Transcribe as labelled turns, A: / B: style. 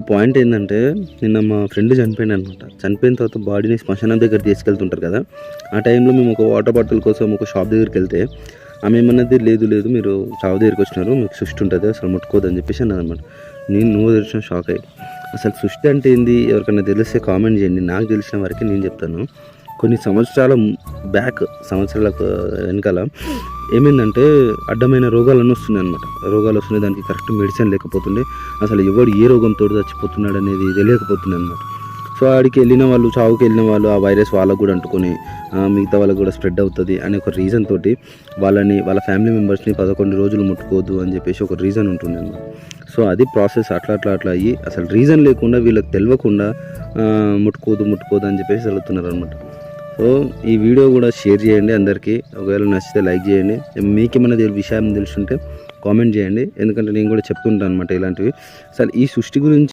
A: Point ఏంటంటే నిన్న మా ఫ్రెండ్ చనిపోయింది అనమాట. చనిపోయిన తర్వాత బాడీని శ్మశానం దగ్గర తీసుకెళ్తుంటారు కదా, ఆ టైంలో మేము ఒక వాటర్ బాటిల్ కోసం ఒక షాప్ దగ్గరికి వెళ్తే ఆమె ఏమన్నది, లేదు లేదు మీరు చావు దగ్గరికి వచ్చినారు, మీకు సృష్టి ఉంటుంది అసలు ముట్టుకోదని చెప్పేసి అన్నది అనమాట. నేను నువ్వు తెలిసిన షాక్ అయ్యి, అసలు సృష్టి అంటే ఏంది ఎవరికైనా తెలిస్తే కామెంట్ చేయండి. నాకు తెలిసిన వరకు నేను చెప్తాను. కొన్ని సంవత్సరాల బ్యాక్, సంవత్సరాలకు వెనకాల ఏమైందంటే అడ్డమైన రోగాలన్నీ వస్తున్నాయి అనమాట. రోగాలు వస్తున్నాయి, దానికి కరెక్ట్ మెడిసిన్ లేకపోతుండే, అసలు ఎవడు ఏ రోగంతో చచ్చిపోతున్నాడు అనేది తెలియకపోతుంది అనమాట. సో ఆడికి వెళ్ళిన వాళ్ళు, చావుకి వెళ్ళిన వాళ్ళు ఆ వైరస్ వాళ్ళకు కూడా అంటుకొని మిగతా వాళ్ళకు కూడా స్ప్రెడ్ అవుతుంది అనే ఒక రీజన్ తోటి వాళ్ళ ఫ్యామిలీ మెంబర్స్ని 11 రోజులు ముట్టుకోవద్దు అని చెప్పేసి ఒక రీజన్ ఉంటుంది అనమాట. సో అది ప్రాసెస్ అట్లా అయ్యి అసలు రీజన్ లేకుండా వీళ్ళకి తెలియకుండా ముట్టుకోదు అని చెప్పేసి వెళ్తున్నారు అనమాట. సో ఈ వీడియో కూడా షేర్ చేయండి అందరికీ. ఒకవేళ నచ్చితే లైక్ చేయండి. మీకు ఏమైనా విషయం తెలుసుంటే కామెంట్ చేయండి, ఎందుకంటే నేను కూడా చెప్తుంటాను అనమాట ఇలాంటివి. అసలు ఈ సృష్టి గురించి